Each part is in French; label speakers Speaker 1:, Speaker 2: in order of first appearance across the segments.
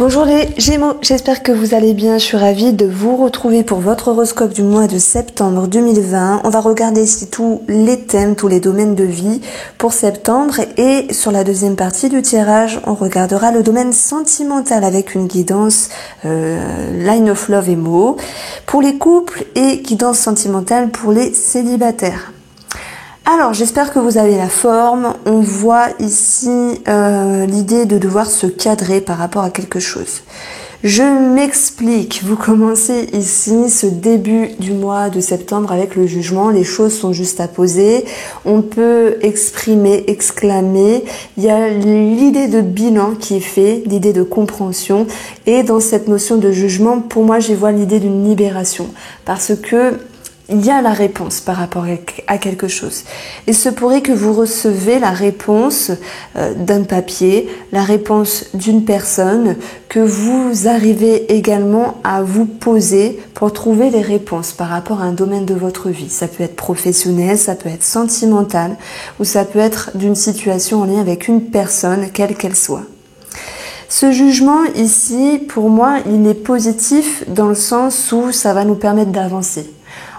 Speaker 1: Bonjour les Gémeaux, j'espère que vous allez bien. Je suis ravie de vous retrouver pour votre horoscope du mois de septembre 2020. On va regarder ici tous les thèmes, tous les domaines de vie pour septembre. Et sur la deuxième partie du tirage, on regardera le domaine sentimental avec une guidance Line of Love Emo pour les couples et guidance sentimentale pour les célibataires. Alors, j'espère que vous avez la forme. On voit ici l'idée de devoir se cadrer par rapport à quelque chose. Je m'explique. Vous commencez ici ce début du mois de septembre avec le jugement. Les choses sont juste à poser. On peut exprimer, exclamer. Il y a l'idée de bilan qui est fait, l'idée de compréhension. Et dans cette notion de jugement, pour moi, j'y vois l'idée d'une libération. Parce que il y a la réponse par rapport à quelque chose. Il se pourrait que vous recevez la réponse d'un papier, la réponse d'une personne, que vous arrivez également à vous poser pour trouver les réponses par rapport à un domaine de votre vie. Ça peut être professionnel, ça peut être sentimental, ou ça peut être d'une situation en lien avec une personne, quelle qu'elle soit. Ce jugement ici, pour moi, il est positif dans le sens où ça va nous permettre d'avancer.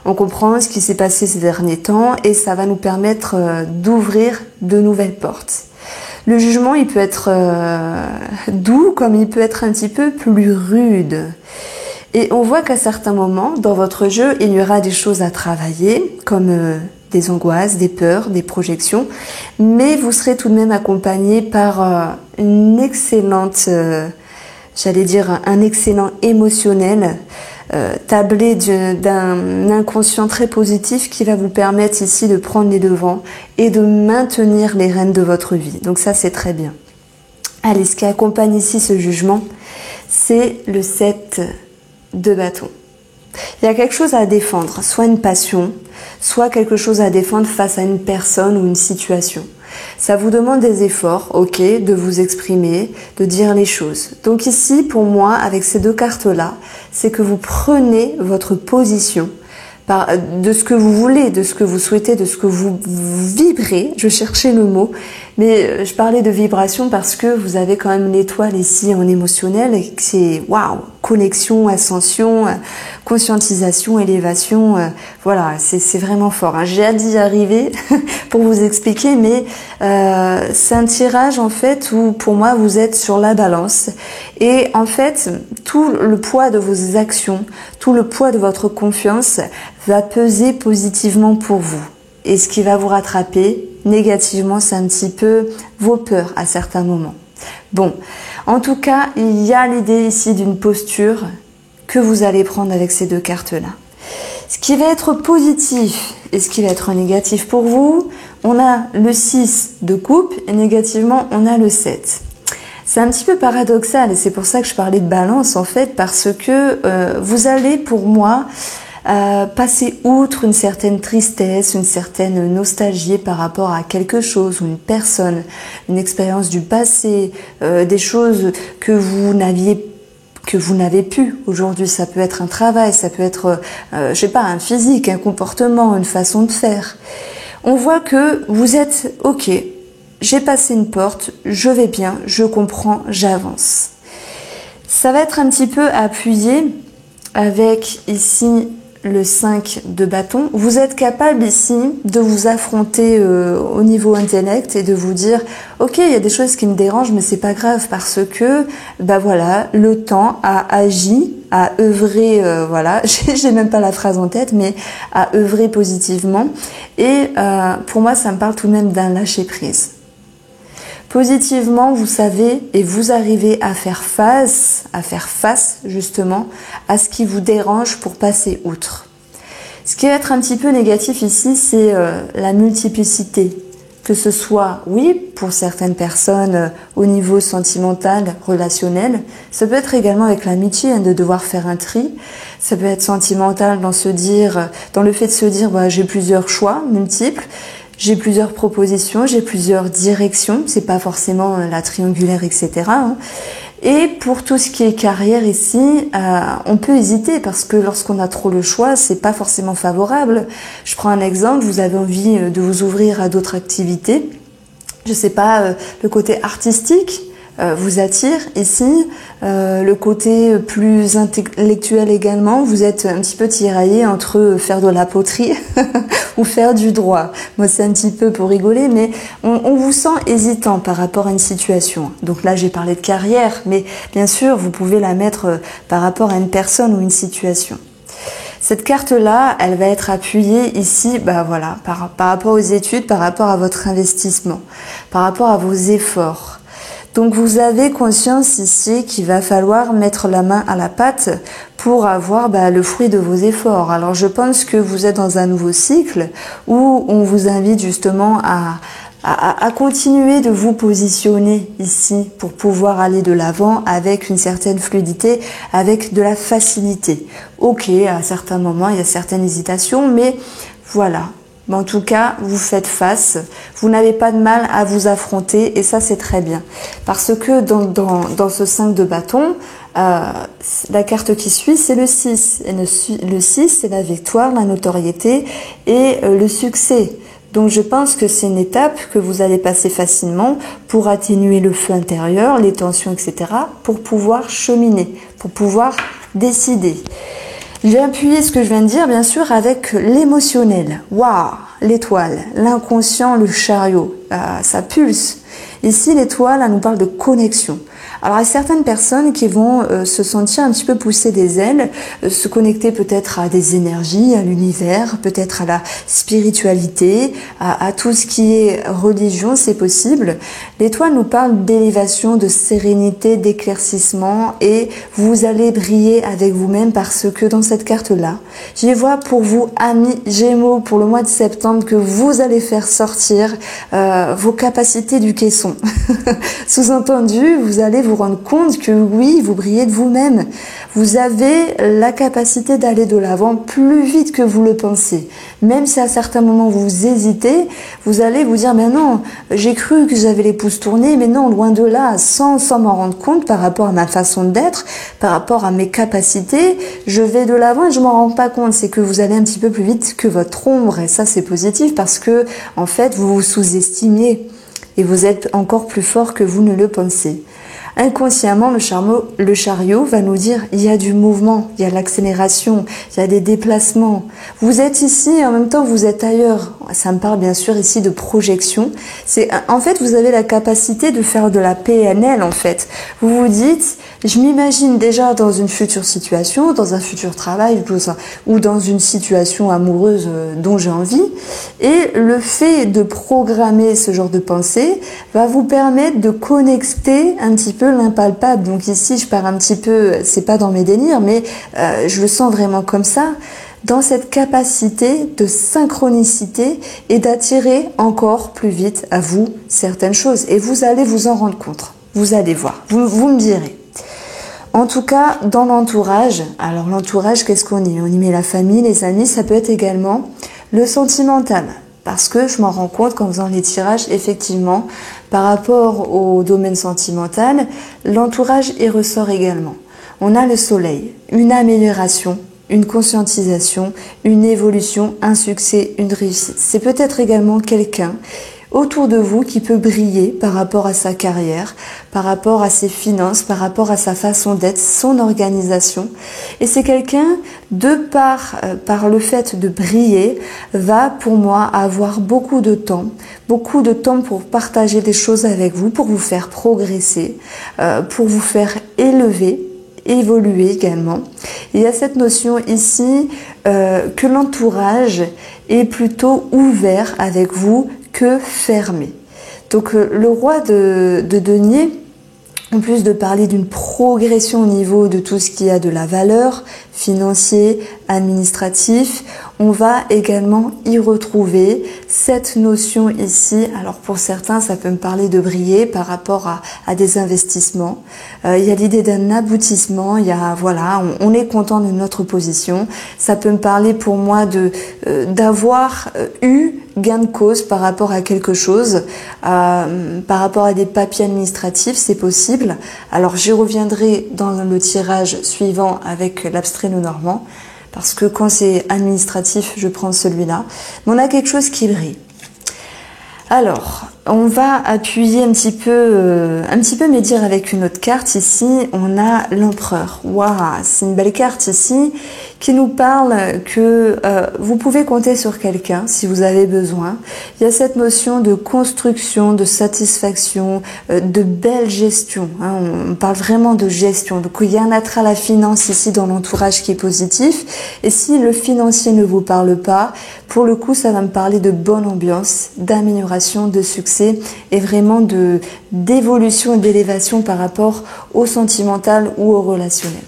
Speaker 1: On comprend ce qui s'est passé ces derniers temps et ça va nous permettre d'ouvrir de nouvelles portes. Le jugement, il peut être doux comme il peut être un petit peu plus rude. Et on voit qu'à certains moments, dans votre jeu, il y aura des choses à travailler, comme des angoisses, des peurs, des projections, mais vous serez tout de même accompagné par une excellente, j'allais dire un excellent émotionnel, tablé d'un inconscient très positif qui va vous permettre ici de prendre les devants et de maintenir les rênes de votre vie. Donc ça, c'est très bien. Allez, ce qui accompagne ici ce jugement, c'est le 7 de bâton. Il y a quelque chose à défendre, soit une passion, soit quelque chose à défendre face à une personne ou une situation. Ça vous demande des efforts, ok, de vous exprimer, de dire les choses. Donc ici, pour moi, avec ces deux cartes-là, c'est que vous prenez votre position de ce que vous voulez, de ce que vous souhaitez, de ce que vous vibrez. Je cherchais le mot, mais je parlais de vibration parce que vous avez quand même l'étoile ici en émotionnel et c'est waouh, connexion, ascension, conscientisation, élévation. Voilà, c'est vraiment fort. Hein. J'ai hâte d'y arriver pour vous expliquer, mais c'est un tirage en fait où pour moi vous êtes sur la balance et en fait tout le poids de vos actions, tout le poids de votre confiance va peser positivement pour vous. Et ce qui va vous rattraper négativement, c'est un petit peu vos peurs à certains moments. Bon, en tout cas, il y a l'idée ici d'une posture que vous allez prendre avec ces deux cartes-là. Ce qui va être positif et ce qui va être négatif pour vous, on a le 6 de coupe et négativement, on a le 7. C'est un petit peu paradoxal et c'est pour ça que je parlais de balance en fait, parce que vous allez pour moi passer outre une certaine tristesse, une certaine nostalgie par rapport à quelque chose ou une personne, une expérience du passé, des choses que vous n'avez plus aujourd'hui. Ça peut être un travail, ça peut être, je sais pas, un physique, un comportement, une façon de faire. On voit que vous êtes ok. J'ai passé une porte, je vais bien, je comprends, j'avance. Ça va être un petit peu appuyé avec ici le 5 de bâton. Vous êtes capable ici de vous affronter au niveau intellect et de vous dire ok, il y a des choses qui me dérangent mais c'est pas grave parce que bah voilà, le temps a agi, a œuvré, voilà, j'ai même pas la phrase en tête, mais a œuvré positivement et pour moi ça me parle tout de même d'un lâcher prise. Positivement, vous savez et vous arrivez à faire face justement à ce qui vous dérange pour passer outre. Ce qui va être un petit peu négatif ici, c'est la multiplicité. Que ce soit, oui, pour certaines personnes au niveau sentimental, relationnel, ça peut être également avec l'amitié, de devoir faire un tri. Ça peut être sentimental dans le fait de se dire, bah, j'ai plusieurs choix multiples. J'ai plusieurs propositions, j'ai plusieurs directions, c'est pas forcément la triangulaire, etc. Et pour tout ce qui est carrière ici, on peut hésiter parce que lorsqu'on a trop le choix, c'est pas forcément favorable. Je prends un exemple, vous avez envie de vous ouvrir à d'autres activités, je sais pas, le côté artistique, vous attire ici. Le côté plus intellectuel également, vous êtes un petit peu tiraillé entre faire de la poterie ou faire du droit. Moi, c'est un petit peu pour rigoler, mais on vous sent hésitant par rapport à une situation. Donc là, j'ai parlé de carrière, mais bien sûr, vous pouvez la mettre par rapport à une personne ou une situation. Cette carte-là, elle va être appuyée ici, voilà, par rapport aux études, par rapport à votre investissement, par rapport à vos efforts. Donc vous avez conscience ici qu'il va falloir mettre la main à la pâte pour avoir le fruit de vos efforts. Alors je pense que vous êtes dans un nouveau cycle où on vous invite justement à continuer de vous positionner ici pour pouvoir aller de l'avant avec une certaine fluidité, avec de la facilité. Ok, à certains moments, il y a certaines hésitations, mais voilà. En tout cas, vous faites face, vous n'avez pas de mal à vous affronter et ça c'est très bien. Parce que dans ce 5 de bâton, la carte qui suit c'est le 6. Et le 6 c'est la victoire, la notoriété et le succès. Donc je pense que c'est une étape que vous allez passer facilement pour atténuer le feu intérieur, les tensions, etc. pour pouvoir cheminer, pour pouvoir décider. J'ai appuyé ce que je viens de dire, bien sûr, avec l'émotionnel. Waouh, l'étoile, l'inconscient, le chariot, ça pulse. Ici, l'étoile, elle nous parle de connexion. Alors, il y a certaines personnes qui vont se sentir un petit peu pousser des ailes, se connecter peut-être à des énergies, à l'univers, peut-être à la spiritualité, à tout ce qui est religion, c'est possible. L'étoile nous parle d'élévation, de sérénité, d'éclaircissement et vous allez briller avec vous-même parce que dans cette carte-là, j'y vois pour vous, amis Gémeaux, pour le mois de septembre, que vous allez faire sortir vos capacités du caisson. Sous-entendu, vous allez vous rendre compte que oui, vous brillez de vous-même. Vous avez la capacité d'aller de l'avant plus vite que vous le pensez. Même si à certains moments vous hésitez, vous allez vous dire, ben non, j'ai cru que j'avais les pouces tournés, mais non, loin de là, sans m'en rendre compte par rapport à ma façon d'être, par rapport à mes capacités, je vais de l'avant et je m'en rends pas compte. C'est que vous allez un petit peu plus vite que votre ombre et ça c'est positif parce que en fait vous vous sous-estimiez. Et vous êtes encore plus fort que vous ne le pensez. Inconsciemment, le chariot va nous dire il y a du mouvement, il y a de l'accélération, il y a des déplacements. Vous êtes ici et en même temps vous êtes ailleurs. Ça me parle bien sûr ici de projection. En fait, vous avez la capacité de faire de la PNL en fait. Vous vous dites, je m'imagine déjà dans une future situation, dans un futur travail ou dans une situation amoureuse dont j'ai envie. Et le fait de programmer ce genre de pensée va vous permettre de connecter un petit peu l'impalpable. Donc ici, je pars un petit peu, c'est pas dans mes délires, mais je le sens vraiment comme ça, dans cette capacité de synchronicité et d'attirer encore plus vite à vous certaines choses. Et vous allez vous en rendre compte. Vous allez voir. Vous me direz. En tout cas, dans l'entourage, alors l'entourage, qu'est-ce qu'on y met? On y met la famille, les amis, ça peut être également le sentimental. Parce que je m'en rends compte qu'en faisant les tirages, effectivement, par rapport au domaine sentimental, l'entourage y ressort également. On a le soleil, une amélioration, une conscientisation, une évolution, un succès, une réussite. C'est peut-être également quelqu'un autour de vous qui peut briller par rapport à sa carrière, par rapport à ses finances, par rapport à sa façon d'être, son organisation. Et c'est quelqu'un, par le fait de briller, va pour moi avoir beaucoup de temps pour partager des choses avec vous, pour vous faire progresser, pour vous faire évoluer également. Il y a cette notion ici que l'entourage est plutôt ouvert avec vous que fermé. Donc le roi de denier, en plus de parler d'une progression au niveau de tout ce qui a de la valeur, financier, administratif, on va également y retrouver cette notion ici. Alors pour certains, ça peut me parler de briller par rapport à des investissements. Il y a l'idée d'un aboutissement, il y a, voilà, on est content de notre position. Ça peut me parler pour moi d'avoir eu gain de cause par rapport à quelque chose, par rapport à des papiers administratifs, c'est possible. Alors j'y reviendrai dans le tirage suivant avec l'abstrait normand, parce que quand c'est administratif, je prends celui-là. Mais on a quelque chose qui brille. Alors, on va appuyer un petit peu médire avec une autre carte. Ici, on a l'empereur. Waouh, c'est une belle carte ici qui nous parle que vous pouvez compter sur quelqu'un si vous avez besoin. Il y a cette notion de construction, de satisfaction, de belle gestion. Hein. On parle vraiment de gestion. Donc, il y a un attrait à la finance ici dans l'entourage qui est positif. Et si le financier ne vous parle pas, pour le coup, ça va me parler de bonne ambiance, d'amélioration, de succès et vraiment d'évolution et d'élévation par rapport au sentimental ou au relationnel.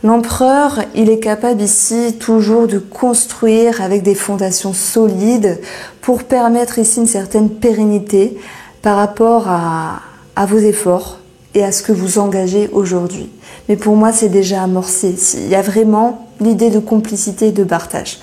Speaker 1: L'empereur, il est capable ici toujours de construire avec des fondations solides pour permettre ici une certaine pérennité par rapport à vos efforts et à ce que vous engagez aujourd'hui. Mais pour moi, c'est déjà amorcé. Il y a vraiment l'idée de complicité et de partage.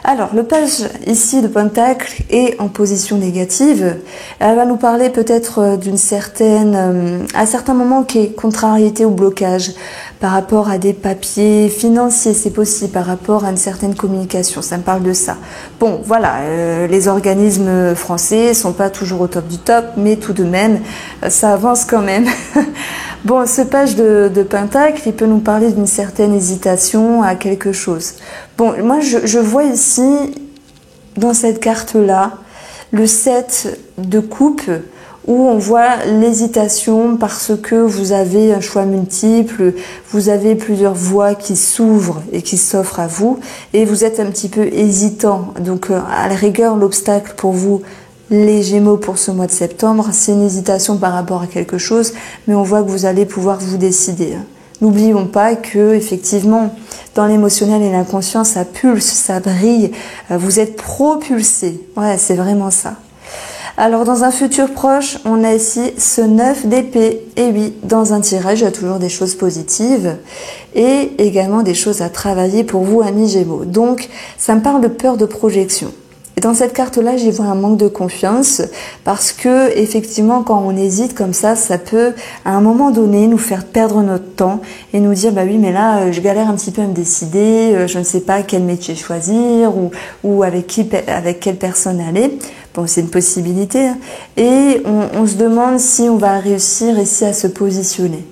Speaker 1: Alors, le page ici de Pentacle est en position négative. Elle va nous parler peut-être d'une certaine, à certains moments, qui est contrariété ou blocage par rapport à des papiers financiers, c'est possible, par rapport à une certaine communication. Ça me parle de ça. Bon, voilà, les organismes français sont pas toujours au top du top, mais tout de même, ça avance quand même. Bon, ce page de Pentacle, il peut nous parler d'une certaine hésitation à quelque chose. Bon, moi, je vois ici, dans cette carte-là, le 7 de coupe, où on voit l'hésitation parce que vous avez un choix multiple, vous avez plusieurs voies qui s'ouvrent et qui s'offrent à vous, et vous êtes un petit peu hésitant. Donc, à la rigueur, l'obstacle pour vous, les Gémeaux, pour ce mois de septembre, c'est une hésitation par rapport à quelque chose, mais on voit que vous allez pouvoir vous décider. N'oublions pas que, effectivement, dans l'émotionnel et l'inconscient, ça pulse, ça brille, vous êtes propulsé. Ouais, c'est vraiment ça. Alors, dans un futur proche, on a ici ce 9 d'épée. Et oui, dans un tirage, il y a toujours des choses positives et également des choses à travailler pour vous, amis Gémeaux. Donc, ça me parle de peur de projection. Et dans cette carte-là, j'y vois un manque de confiance parce que, effectivement, quand on hésite comme ça peut, à un moment donné, nous faire perdre notre temps et nous dire, bah oui, mais là, je galère un petit peu à me décider, je ne sais pas quel métier choisir ou avec quelle personne aller. Bon, c'est une possibilité. Hein. Et on se demande si on va réussir ici à se positionner.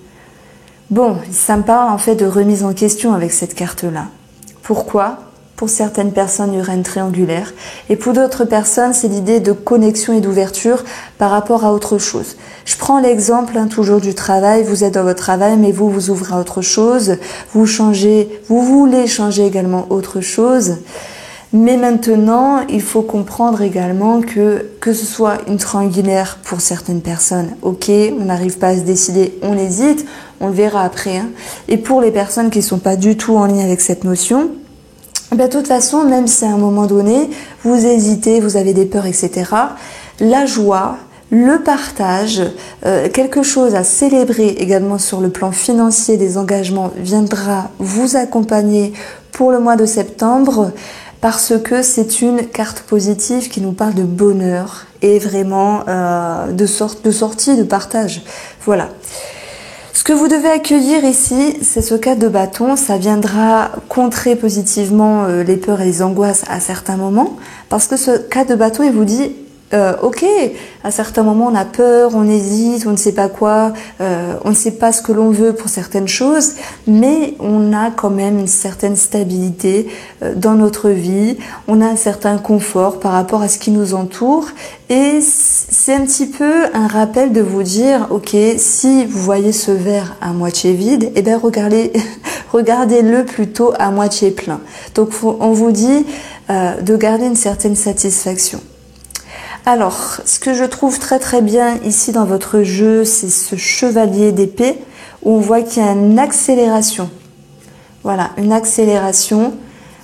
Speaker 1: Bon, ça me parle en fait de remise en question avec cette carte-là. Pourquoi ? Pour certaines personnes, il y aura une triangulaire. Et pour d'autres personnes, c'est l'idée de connexion et d'ouverture par rapport à autre chose. Je prends l'exemple toujours du travail. Vous êtes dans votre travail, mais vous ouvrez à autre chose. Vous voulez changer également autre chose. Mais maintenant, il faut comprendre également que ce soit une triangulaire pour certaines personnes, ok, on n'arrive pas à se décider, on hésite, on le verra après. Hein. Et pour les personnes qui ne sont pas du tout en lien avec cette notion, de toute façon, même si à un moment donné, vous hésitez, vous avez des peurs, etc., la joie, le partage, quelque chose à célébrer également sur le plan financier des engagements viendra vous accompagner pour le mois de septembre parce que c'est une carte positive qui nous parle de bonheur et vraiment de sortie, de partage. Voilà. Ce que vous devez accueillir ici, c'est ce 4 de bâton. Ça viendra contrer positivement les peurs et les angoisses à certains moments. Parce que ce 4 de bâton, il vous dit, ok, à certains moments on a peur, on hésite, on ne sait pas quoi, on ne sait pas ce que l'on veut pour certaines choses, mais on a quand même une certaine stabilité dans notre vie, on a un certain confort par rapport à ce qui nous entoure et c'est un petit peu un rappel de vous dire, ok, si vous voyez ce verre à moitié vide, eh bien regardez-le plutôt à moitié plein. Donc on vous dit de garder une certaine satisfaction. Alors, ce que je trouve très très bien ici dans votre jeu, c'est ce chevalier d'épée où on voit qu'il y a une accélération. Voilà, une accélération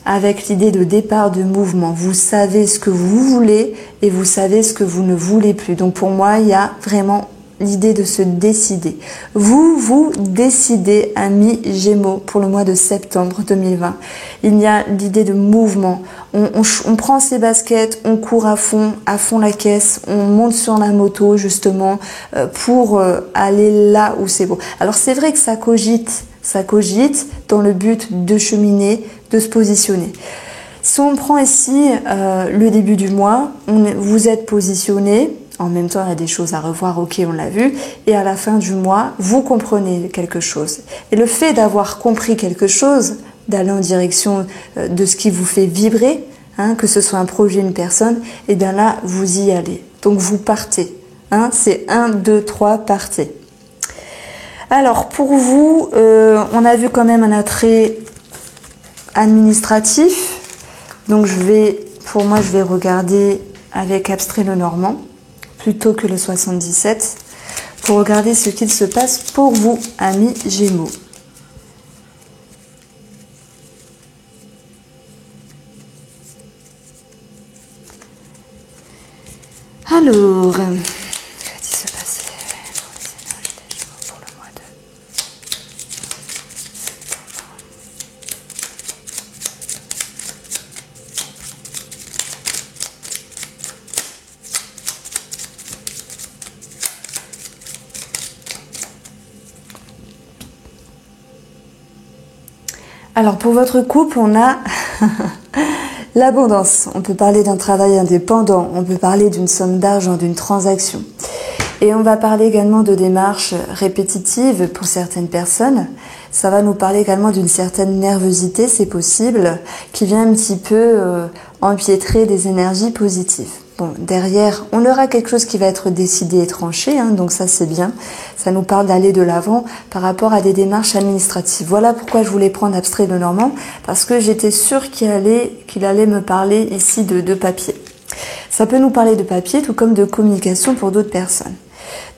Speaker 1: avec l'idée de départ de mouvement. Vous savez ce que vous voulez et vous savez ce que vous ne voulez plus. Donc pour moi, il y a vraiment l'idée de se décider. Vous décidez, amis Gémeaux, pour le mois de septembre 2020. Il y a l'idée de mouvement. On prend ses baskets, on court à fond la caisse, on monte sur la moto justement pour aller là où c'est beau. Alors c'est vrai que ça cogite dans le but de cheminer, de se positionner. Si on prend ici le début du mois, vous êtes positionné, En même temps, il y a des choses à revoir, ok, on l'a vu. Et à la fin du mois, vous comprenez quelque chose. Et le fait d'avoir compris quelque chose, d'aller en direction de ce qui vous fait vibrer, hein, que ce soit un projet, une personne, et bien là, vous y allez. Donc vous partez. Hein, c'est 1, 2, 3, partez. Alors pour vous, on a vu quand même un attrait administratif. Donc pour moi, je vais regarder avec Abstrait Lenormand plutôt que le 77 pour regarder ce qu'il se passe pour vous, amis Gémeaux. Alors, qu'est-ce qui se passe pour les énergies des Gémeaux pour le mois de Alors pour votre couple, on a l'abondance. On peut parler d'un travail indépendant, on peut parler d'une somme d'argent, d'une transaction. Et on va parler également de démarches répétitives pour certaines personnes. Ça va nous parler également d'une certaine nervosité, c'est possible, qui vient un petit peu empiétrer des énergies positives. Bon, derrière, on aura quelque chose qui va être décidé et tranché, hein, donc ça c'est bien. Ça nous parle d'aller de l'avant par rapport à des démarches administratives. Voilà pourquoi je voulais prendre Abstrait Lenormand, parce que j'étais sûre qu'il allait me parler ici de papier. Ça peut nous parler de papier, tout comme de communication pour d'autres personnes.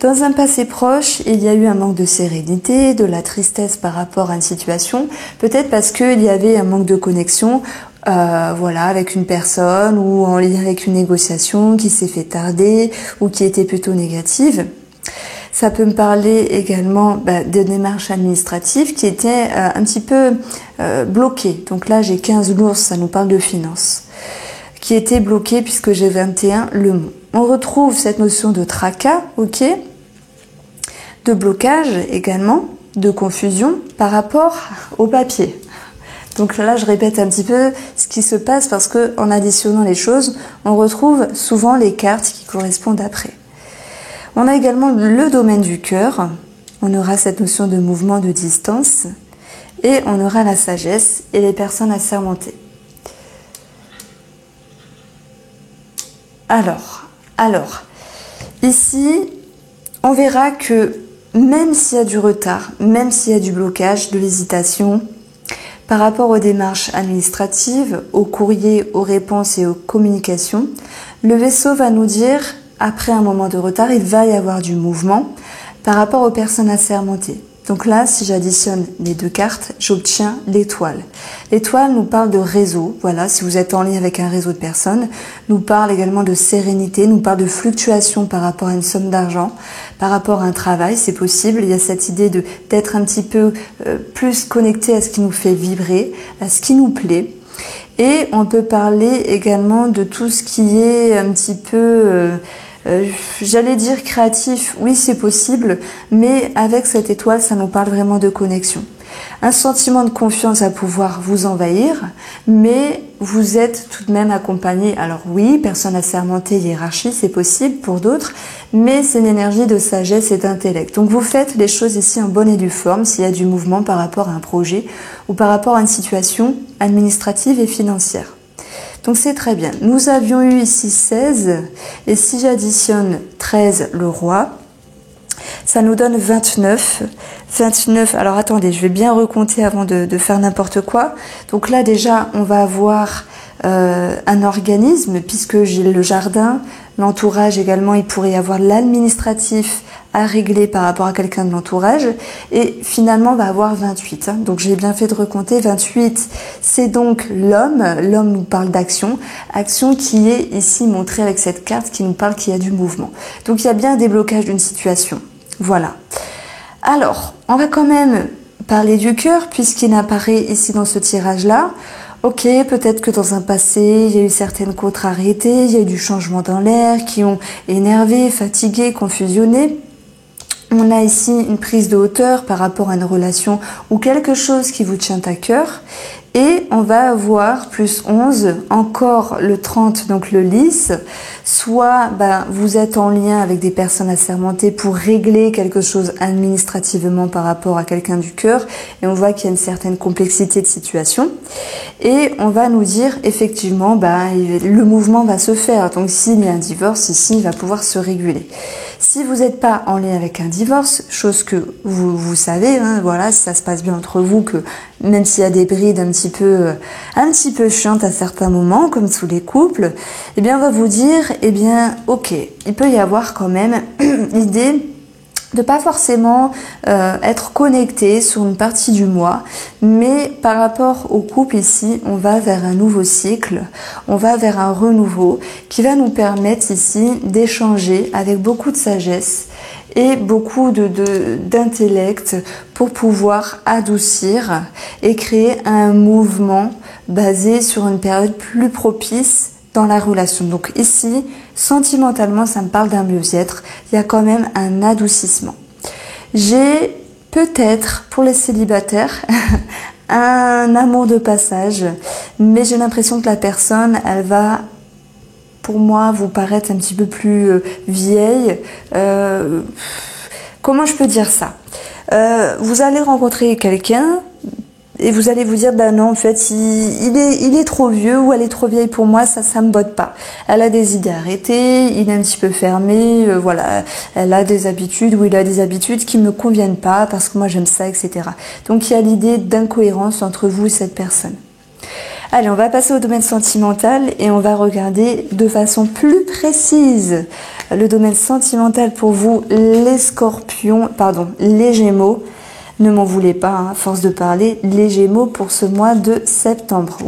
Speaker 1: Dans un passé proche, il y a eu un manque de sérénité, de la tristesse par rapport à une situation, peut-être parce qu'il y avait un manque de connexion, voilà, avec une personne ou en lien avec une négociation qui s'est fait tarder ou qui était plutôt négative. Ça peut me parler également de démarches administratives qui étaient un petit peu bloquées. Donc là, j'ai 15 l'ours, ça nous parle de finances, qui étaient bloquées puisque j'ai 21 le mot. On retrouve cette notion de tracas, ok, de blocage également, de confusion par rapport au papier. Donc là, je répète un petit peu ce qui se passe parce que en additionnant les choses, on retrouve souvent les cartes qui correspondent après. On a également le domaine du cœur. On aura cette notion de mouvement, de distance. Et on aura la sagesse et les personnes assermentées. Alors, ici, on verra que même s'il y a du retard, même s'il y a du blocage, de l'hésitation, par rapport aux démarches administratives, aux courriers, aux réponses et aux communications, le vaisseau va nous dire, après un moment de retard, il va y avoir du mouvement par rapport aux personnes assermentées. Donc là, si j'additionne les deux cartes, j'obtiens l'étoile. L'étoile nous parle de réseau, voilà, si vous êtes en lien avec un réseau de personnes, nous parle également de sérénité, nous parle de fluctuation par rapport à une somme d'argent, par rapport à un travail, c'est possible. Il y a cette idée d'être un petit peu plus connecté à ce qui nous fait vibrer, à ce qui nous plaît. Et on peut parler également de tout ce qui est un petit peu... j'allais dire créatif, oui c'est possible, mais avec cette étoile, ça nous parle vraiment de connexion. Un sentiment de confiance va pouvoir vous envahir, mais vous êtes tout de même accompagné. Alors oui, personne assermentée, hiérarchie, c'est possible pour d'autres, mais c'est une énergie de sagesse et d'intellect. Donc vous faites les choses ici en bonne et due forme s'il y a du mouvement par rapport à un projet ou par rapport à une situation administrative et financière. Donc c'est très bien. Nous avions eu ici 16, et si j'additionne 13, le roi, ça nous donne 29. 29, alors attendez, je vais bien recompter avant de faire n'importe quoi. Donc là déjà, on va avoir un organisme, puisque j'ai le jardin, l'entourage également, il pourrait y avoir l'administratif à régler par rapport à quelqu'un de l'entourage, et finalement on va avoir 28. Donc j'ai bien fait de recompter. 28, c'est donc l'homme. L'homme nous parle d'action, action qui est ici montrée avec cette carte qui nous parle qu'il y a du mouvement. Donc il y a bien un déblocage d'une situation. Voilà. Alors, on va quand même parler du cœur puisqu'il apparaît ici dans ce tirage-là. Ok, peut-être que dans un passé, il y a eu certaines contrariétés, il y a eu du changement dans l'air qui ont énervé, fatigué, confusionné. On a ici une prise de hauteur par rapport à une relation ou quelque chose qui vous tient à cœur. Et on va avoir plus 11, encore le 30, donc le lys. Soit vous êtes en lien avec des personnes assermentées pour régler quelque chose administrativement par rapport à quelqu'un du cœur. Et on voit qu'il y a une certaine complexité de situation. Et on va nous dire, effectivement, le mouvement va se faire. Donc s'il y a un divorce, ici, il va pouvoir se réguler. Si vous n'êtes pas en lien avec un divorce, chose que vous savez, voilà, si ça se passe bien entre vous, que même s'il y a des brides un petit peu chiantes à certains moments, comme tous les couples, eh bien, on va vous dire, ok, il peut y avoir quand même l'idée de pas forcément être connecté sur une partie du mois, mais par rapport au couple ici, on va vers un nouveau cycle, on va vers un renouveau qui va nous permettre ici d'échanger avec beaucoup de sagesse et beaucoup d'intellect pour pouvoir adoucir et créer un mouvement basé sur une période plus propice dans la relation. Donc ici, sentimentalement, ça me parle d'un mieux-être. Il y a quand même un adoucissement. J'ai peut-être, pour les célibataires, un amour de passage, mais j'ai l'impression que la personne, elle va, pour moi, vous paraître un petit peu plus vieille. Comment je peux dire ça? Vous allez rencontrer quelqu'un, et vous allez vous dire, non, en fait, il est trop vieux ou elle est trop vieille pour moi, ça me botte pas. Elle a des idées arrêtées, il est un petit peu fermé, voilà, elle a des habitudes ou il a des habitudes qui me conviennent pas parce que moi j'aime ça, etc. Donc il y a l'idée d'incohérence entre vous et cette personne. Allez, on va passer au domaine sentimental et on va regarder de façon plus précise le domaine sentimental pour vous, les Gémeaux. Ne m'en voulez pas, à force de parler, les Gémeaux pour ce mois de septembre.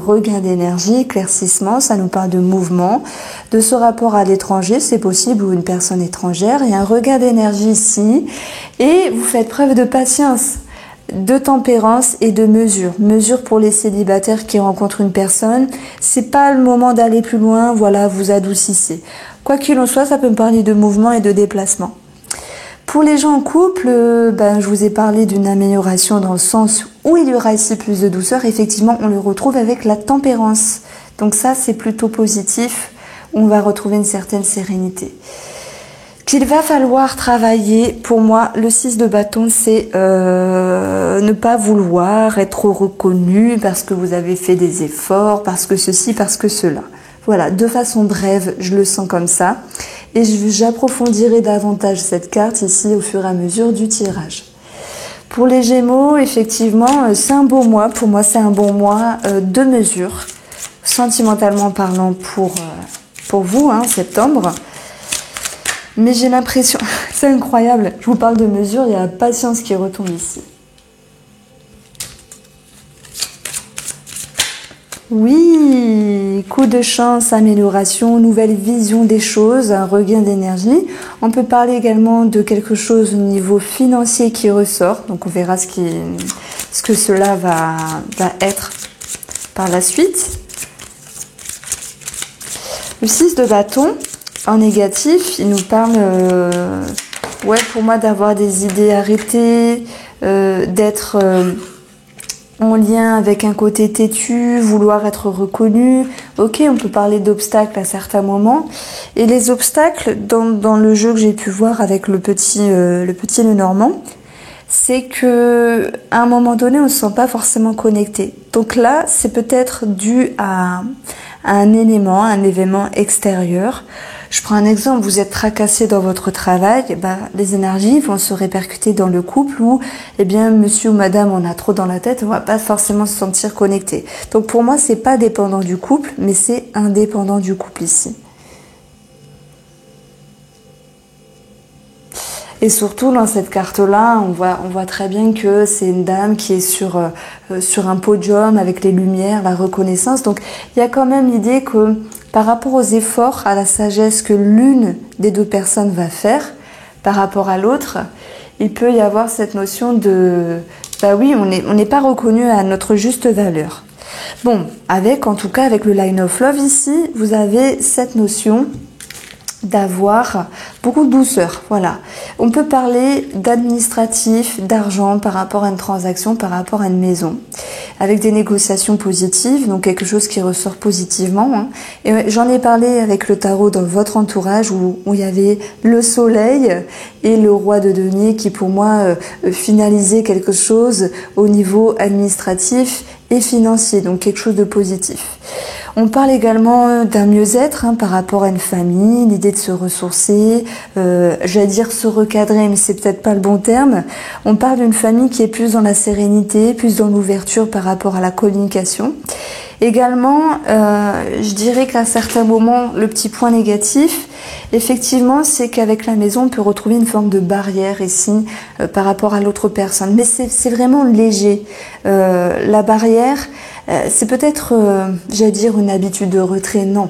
Speaker 1: Regain d'énergie, éclaircissement, ça nous parle de mouvement, de ce rapport à l'étranger, c'est possible, ou une personne étrangère. Il y a un regain d'énergie ici et vous faites preuve de patience, de tempérance et de mesure. Mesure pour les célibataires qui rencontrent une personne, c'est pas le moment d'aller plus loin, voilà, vous adoucissez. Quoi qu'il en soit, ça peut me parler de mouvement et de déplacement. Pour les gens en couple, je vous ai parlé d'une amélioration dans le sens où il y aura ici plus de douceur. Effectivement, on le retrouve avec la tempérance. Donc ça, c'est plutôt positif. On va retrouver une certaine sérénité. Qu'il va falloir travailler, pour moi, le 6 de bâton, c'est ne pas vouloir être reconnu parce que vous avez fait des efforts, parce que ceci, parce que cela. Voilà, de façon brève, je le sens comme ça. Et j'approfondirai davantage cette carte ici au fur et à mesure du tirage. Pour les Gémeaux, effectivement, c'est un beau mois. Pour moi, c'est un bon mois de mesure, sentimentalement parlant pour vous, septembre. Mais j'ai l'impression, c'est incroyable, je vous parle de mesure, il y a la patience qui retombe ici. Oui, coup de chance, amélioration, nouvelle vision des choses, un regain d'énergie. On peut parler également de quelque chose au niveau financier qui ressort. Donc on verra ce que cela va être par la suite. Le 6 de bâton, en négatif, il nous parle, pour moi, d'avoir des idées arrêtées, d'être en lien avec un côté têtu, vouloir être reconnu. Ok, on peut parler d'obstacles à certains moments. Et les obstacles, dans le jeu que j'ai pu voir avec le petit Lenormand, c'est que à un moment donné, on ne se sent pas forcément connecté. Donc là, c'est peut-être dû à un événement extérieur. Je prends un exemple, vous êtes tracassé dans votre travail, les énergies vont se répercuter dans le couple où, monsieur ou madame, on a trop dans la tête, on va pas forcément se sentir connecté. Donc pour moi, c'est pas dépendant du couple, mais c'est indépendant du couple ici. Et surtout, dans cette carte-là, on voit très bien que c'est une dame qui est sur un podium avec les lumières, la reconnaissance. Donc, il y a quand même l'idée que par rapport aux efforts, à la sagesse que l'une des deux personnes va faire par rapport à l'autre, il peut y avoir cette notion de on n'est pas reconnu à notre juste valeur. Bon, en tout cas, avec le Line of Love ici, vous avez cette notion d'avoir beaucoup de douceur, voilà. On peut parler d'administratif, d'argent par rapport à une transaction, par rapport à une maison. avec des négociations positives, donc quelque chose qui ressort positivement. Hein. Et j'en ai parlé avec le tarot dans votre entourage où il y avait le soleil et le roi de denier qui pour moi finalisait quelque chose au niveau administratif et financier, donc quelque chose de positif. On parle également d'un mieux-être par rapport à une famille, l'idée de se ressourcer, j'allais dire se recadrer, mais c'est peut-être pas le bon terme. On parle d'une famille qui est plus dans la sérénité, plus dans l'ouverture par rapport à la communication. Également, je dirais qu'à certains moments, le petit point négatif, effectivement, c'est qu'avec la maison, on peut retrouver une forme de barrière ici par rapport à l'autre personne. Mais c'est vraiment léger. La barrière, c'est peut-être, j'allais dire, une habitude de retrait. Non.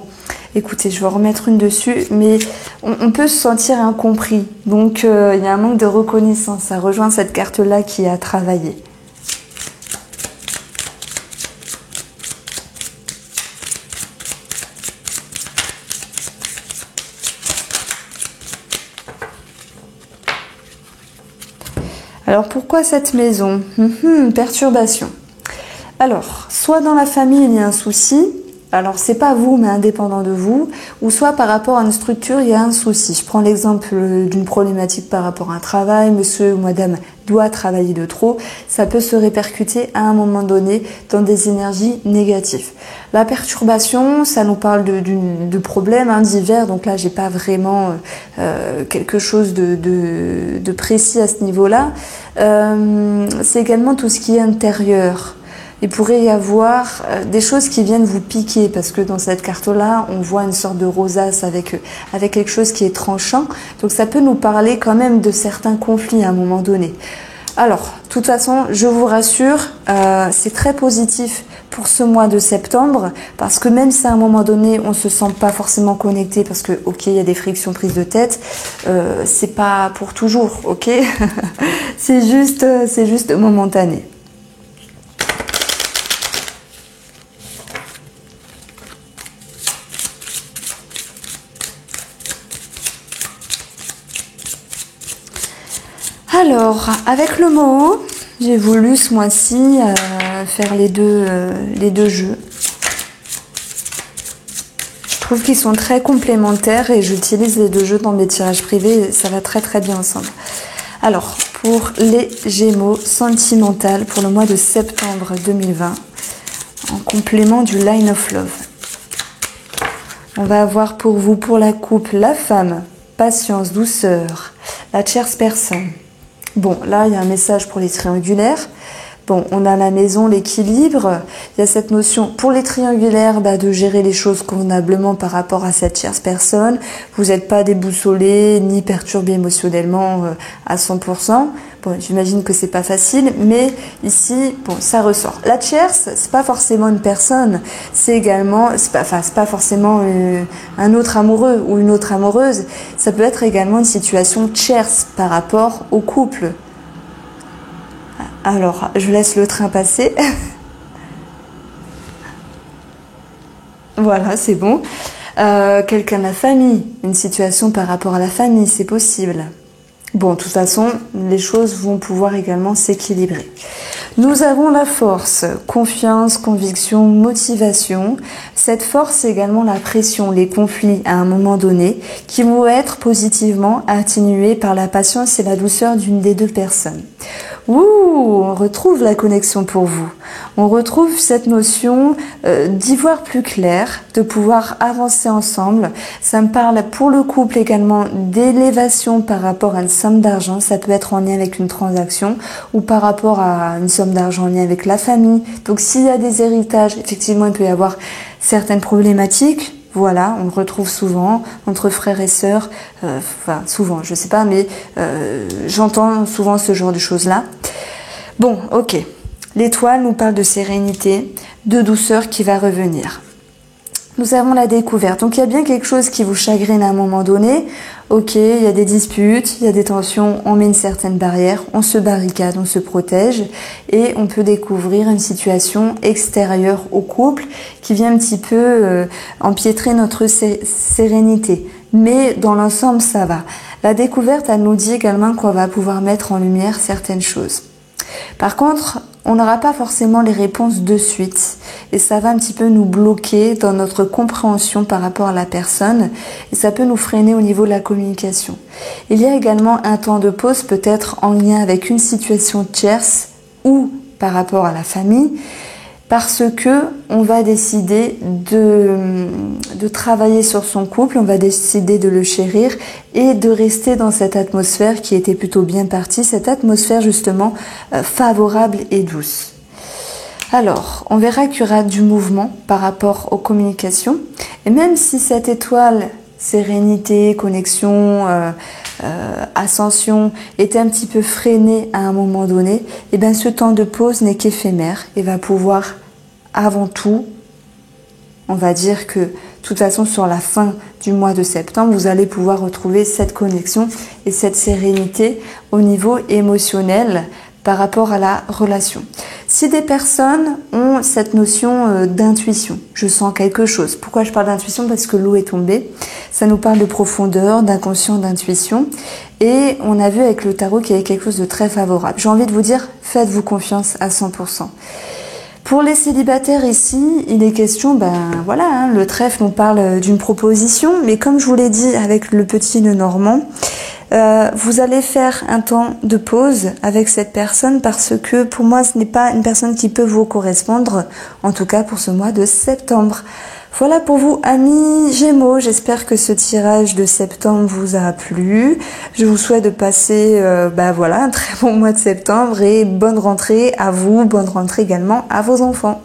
Speaker 1: Écoutez, je vais en remettre une dessus, mais on peut se sentir incompris. Donc, il y a un manque de reconnaissance. Ça rejoint cette carte-là qui a travaillé. Alors pourquoi cette maison? Perturbation. Alors, soit dans la famille il y a un souci, alors c'est pas vous mais indépendant de vous, ou soit par rapport à une structure il y a un souci. Je prends l'exemple d'une problématique par rapport à un travail, monsieur ou madame doit travailler de trop, ça peut se répercuter à un moment donné dans des énergies négatives. La perturbation, ça nous parle de problèmes divers, donc là j'ai pas vraiment quelque chose de précis à ce niveau-là. C'est également tout ce qui est intérieur. Il pourrait y avoir des choses qui viennent vous piquer parce que dans cette carte-là, on voit une sorte de rosace avec quelque chose qui est tranchant. Donc ça peut nous parler quand même de certains conflits à un moment donné. Alors, de toute façon, je vous rassure, c'est très positif pour ce mois de septembre parce que même si à un moment donné, on se sent pas forcément connecté parce que, ok, il y a des frictions prises de tête, c'est pas pour toujours, ok. c'est juste momentané. Alors, avec le mot, j'ai voulu ce mois-ci faire les deux jeux. Je trouve qu'ils sont très complémentaires et j'utilise les deux jeux dans mes tirages privés et ça va très très bien ensemble. Alors, pour les Gémeaux sentimentales pour le mois de septembre 2020, en complément du Line of Love. On va avoir pour vous, pour la couple, la femme, patience, douceur, la tierce personne. Bon, là, il y a un message pour les triangulaires. Bon, on a la maison, l'équilibre. Il y a cette notion pour les triangulaires de gérer les choses convenablement par rapport à cette tierce personne. Vous n'êtes pas déboussolé ni perturbé émotionnellement à 100%. Bon, j'imagine que c'est pas facile, mais ici, bon, ça ressort. La tierce, c'est pas forcément une personne, c'est également, c'est pas forcément un autre amoureux ou une autre amoureuse. Ça peut être également une situation tierce par rapport au couple. Alors, je laisse le train passer. Voilà, c'est bon. Quelqu'un de la famille, une situation par rapport à la famille, c'est possible. Bon, de toute façon, les choses vont pouvoir également s'équilibrer. Nous avons la force, confiance, conviction, motivation. Cette force, c'est également la pression, les conflits à un moment donné, qui vont être positivement atténués par la patience et la douceur d'une des deux personnes. Ouh, on retrouve la connexion pour vous. On retrouve cette notion d'y voir plus clair, de pouvoir avancer ensemble. Ça me parle pour le couple également d'élévation par rapport à une somme d'argent. Ça peut être en lien avec une transaction ou par rapport à une somme d'argent en lien avec la famille. Donc s'il y a des héritages, effectivement, il peut y avoir certaines problématiques. Voilà, on le retrouve souvent entre frères et sœurs, enfin souvent, je sais pas, mais j'entends souvent ce genre de choses-là. Bon, ok. L'étoile nous parle de sérénité, de douceur qui va revenir. Nous avons la découverte. Donc il y a bien quelque chose qui vous chagrine à un moment donné. Ok, il y a des disputes, il y a des tensions, on met une certaine barrière, on se barricade, on se protège et on peut découvrir une situation extérieure au couple qui vient un petit peu empiétrer notre sérénité. Mais dans l'ensemble, ça va. La découverte, elle nous dit également qu'on va pouvoir mettre en lumière certaines choses. Par contre, on n'aura pas forcément les réponses de suite et ça va un petit peu nous bloquer dans notre compréhension par rapport à la personne et ça peut nous freiner au niveau de la communication. Il y a également un temps de pause peut-être en lien avec une situation tierce ou par rapport à la famille parce que on va décider de travailler sur son couple, on va décider de le chérir et de rester dans cette atmosphère qui était plutôt bien partie, cette atmosphère justement favorable et douce. Alors, on verra qu'il y aura du mouvement par rapport aux communications et même si cette étoile sérénité, connexion, ascension était un petit peu freinée à un moment donné, et bien ce temps de pause n'est qu'éphémère et va pouvoir avant tout, on va dire que de toute façon sur la fin du mois de septembre, vous allez pouvoir retrouver cette connexion et cette sérénité au niveau émotionnel par rapport à la relation. Si des personnes ont cette notion d'intuition, je sens quelque chose. Pourquoi je parle d'intuition? Parce que l'eau est tombée. Ça nous parle de profondeur, d'inconscient, d'intuition. Et on a vu avec le tarot qu'il y avait quelque chose de très favorable. J'ai envie de vous dire, faites-vous confiance à 100%. Pour les célibataires ici, il est question, le trèfle nous parle d'une proposition, mais comme je vous l'ai dit avec le petit nœud normand, vous allez faire un temps de pause avec cette personne parce que pour moi ce n'est pas une personne qui peut vous correspondre, en tout cas pour ce mois de septembre. Voilà pour vous amis Gémeaux, j'espère que ce tirage de septembre vous a plu. Je vous souhaite de passer un très bon mois de septembre et bonne rentrée à vous, bonne rentrée également à vos enfants.